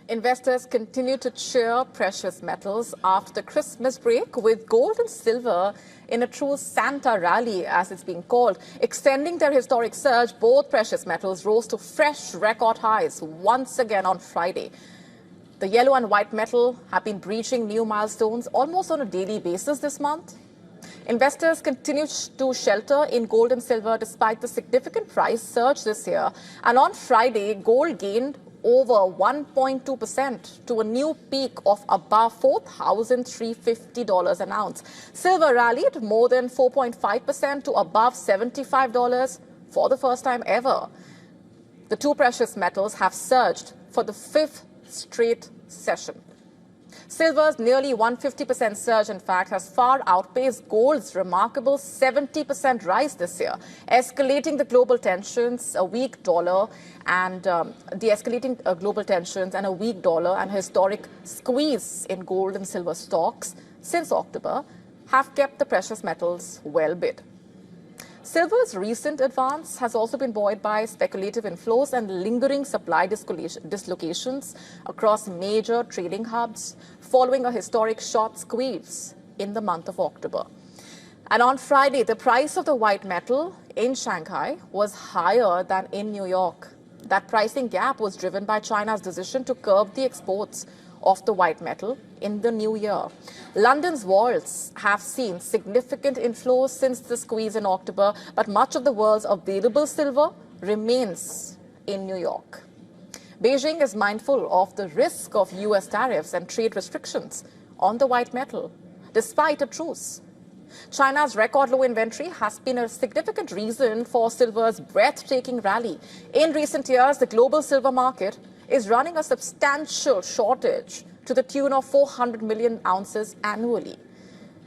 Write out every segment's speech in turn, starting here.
Investors continue to cheer precious metals after the Christmas break, with gold and silver in a true Santa rally, as it's being called. Extending their historic surge, both precious metals rose to fresh record highs once again on Friday. The yellow and white metal have been breaching new milestones almost on a daily basis this month. Investors continue to shelter in gold and silver despite the significant price surge this year. And on Friday, gold gained over 1.2% to a new peak of above $4,350 an ounce. Silver rallied more than 4.5% to above $75 for the first time ever. The two precious metals have surged for the fifth straight session. Silver's nearly 150% surge, in fact, has far outpaced gold's remarkable 70% rise this year, escalating the global tensions, a weak dollar, and de-escalating global tensions and a weak dollar and historic squeeze in gold and silver stocks since October have kept the precious metals well bid. Silver's recent advance has also been buoyed by speculative inflows and lingering supply dislocations across major trading hubs following a historic short squeeze in the month of October. And on Friday, the price of the white metal in Shanghai was higher than in New York. That pricing gap was driven by China's decision to curb the exports of the white metal in the new year. London's vaults have seen significant inflows since the squeeze in October, but much of the world's available silver remains in New York. Beijing is mindful of the risk of US tariffs and trade restrictions on the white metal, despite a truce. China's record low inventory has been a significant reason for silver's breathtaking rally. In recent years, the global silver market is running a substantial shortage to the tune of 400 million ounces annually.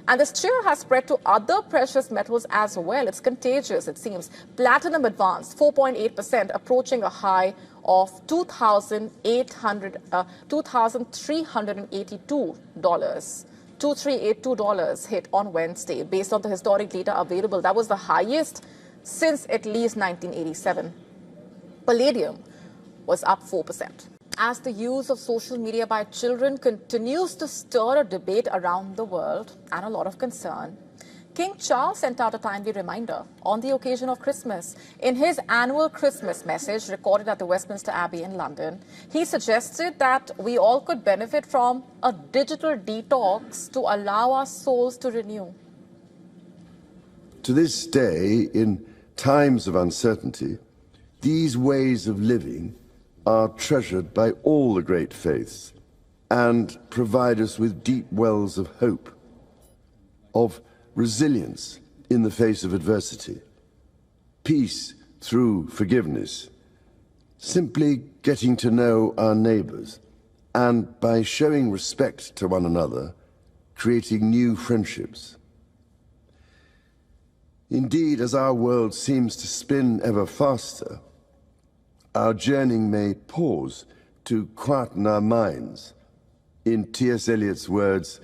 And this cheer has spread to other precious metals as well. It's contagious, it seems. Platinum advanced 4.8%, approaching a high of $2,382 hit on Wednesday. Based on the historic data available, that was the highest since at least 1987. Palladium was up 4%. As the use of social media by children continues to stir a debate around the world and a lot of concern, King Charles sent out a timely reminder on the occasion of Christmas. In his annual Christmas message recorded at the Westminster Abbey in London, he suggested that we all could benefit from a digital detox to allow our souls to renew. To this day, in times of uncertainty, these ways of living are treasured by all the great faiths and provide us with deep wells of hope, of resilience in the face of adversity, peace through forgiveness, simply getting to know our neighbors, and by showing respect to one another, creating new friendships. Indeed, as our world seems to spin ever faster, our journeying may pause to quieten our minds, in T.S. Eliot's words,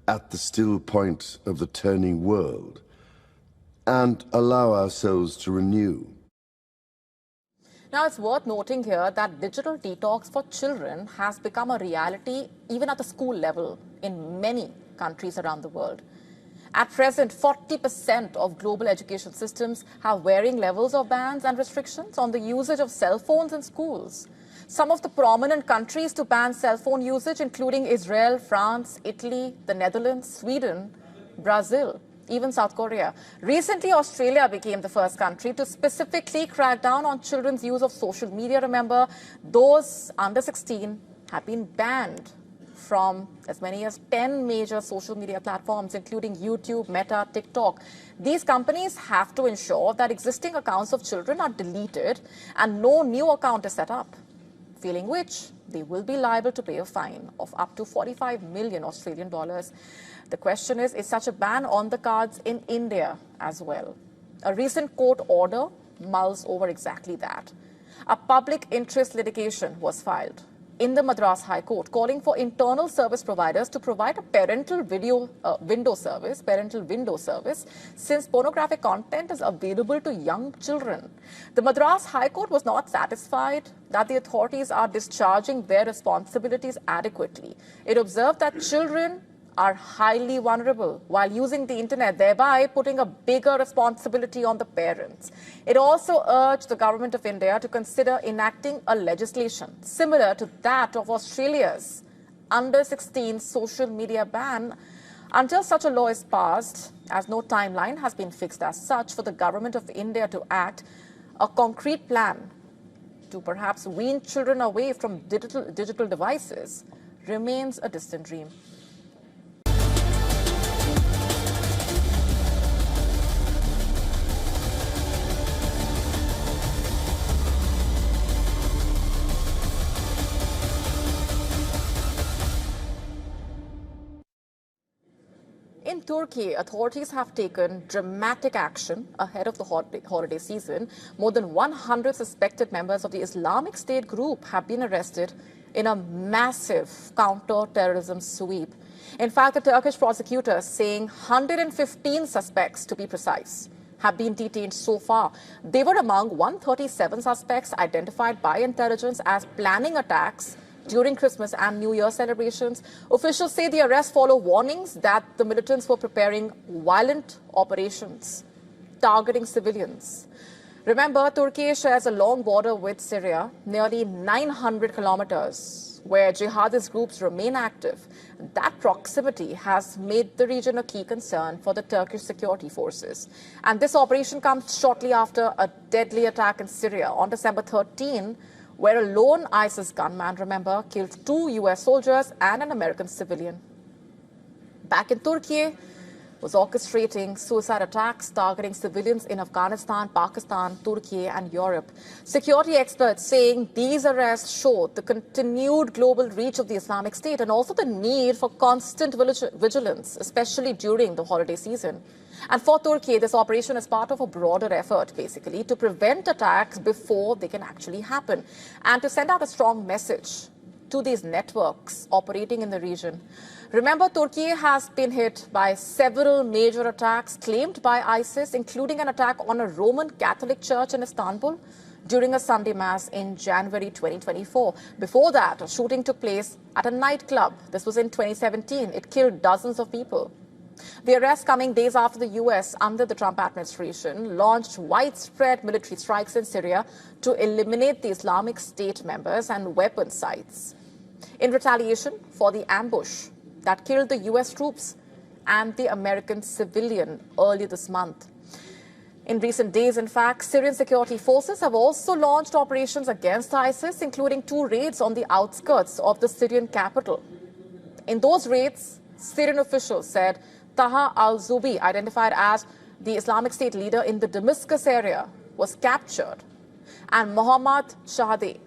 at the still point of the turning world, and allow ourselves to renew. Now, it's worth noting here that digital detox for children has become a reality even at the school level in many countries around the world. At present, 40% of global education systems have varying levels of bans and restrictions on the usage of cell phones in schools. Some of the prominent countries to ban cell phone usage, including Israel, France, Italy, the Netherlands, Sweden, Brazil, even South Korea. Recently, Australia became the first country to specifically crack down on children's use of social media. Remember, those under 16 have been banned from as many as 10 major social media platforms, including YouTube, Meta, TikTok. These companies have to ensure that existing accounts of children are deleted and no new account is set up, failing which they will be liable to pay a fine of up to 45 million Australian dollars. The question is such a ban on the cards in India as well? A recent court order mulls over exactly that. A public interest litigation was filed in the Madras High Court, calling for internal service providers to provide a parental window service, since pornographic content is available to young children. The Madras High Court was not satisfied that the authorities are discharging their responsibilities adequately. It observed that children are highly vulnerable while using the internet, thereby putting a bigger responsibility on the parents. It also urged the government of India to consider enacting a legislation similar to that of Australia's under-16 social media ban until such a law is passed, as no timeline has been fixed as such for the government of India to act. A concrete plan to perhaps wean children away from digital devices remains a distant dream. In Turkey, authorities have taken dramatic action ahead of the holiday season. More than 100 suspected members of the Islamic State group have been arrested in a massive counter-terrorism sweep. In fact, the Turkish prosecutors, saying 115 suspects to be precise, have been detained so far. They were among 137 suspects identified by intelligence as planning attacks during Christmas and New Year celebrations. Officials say the arrests follow warnings that the militants were preparing violent operations targeting civilians. Remember, Turkey shares a long border with Syria, nearly 900 kilometers, where jihadist groups remain active. That proximity has made the region a key concern for the Turkish security forces. And this operation comes shortly after a deadly attack in Syria on December 13, where a lone ISIS gunman, remember, killed 2 US soldiers and an American civilian. Back in Turkey, was orchestrating suicide attacks targeting civilians in Afghanistan, Pakistan, Turkey and Europe. Security experts saying these arrests showed the continued global reach of the Islamic State and also the need for constant vigilance, especially during the holiday season. And for Turkey, this operation is part of a broader effort, basically, to prevent attacks before they can actually happen and to send out a strong message to these networks operating in the region. Remember, Turkey has been hit by several major attacks claimed by ISIS, including an attack on a Roman Catholic church in Istanbul during a Sunday Mass in January 2024. Before that, a shooting took place at a nightclub. This was in 2017. It killed dozens of people. The arrest coming days after the US, under the Trump administration, launched widespread military strikes in Syria to eliminate the Islamic State members and weapon sites in retaliation for the ambush that killed the US troops and the American civilian early this month. In recent days, in fact, Syrian security forces have also launched operations against ISIS, including 2 raids on the outskirts of the Syrian capital. In those raids, Syrian officials said Taha al-Zubi, identified as the Islamic State leader in the Damascus area, was captured, and Mohammad Shahadi,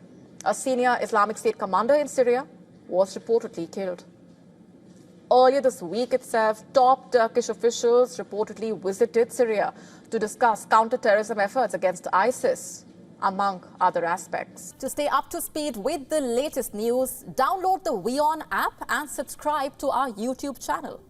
a senior Islamic State commander in Syria, was reportedly killed. Earlier this week itself, top Turkish officials reportedly visited Syria to discuss counter-terrorism efforts against ISIS, among other aspects. To stay up to speed with the latest news, download the WION app and subscribe to our YouTube channel.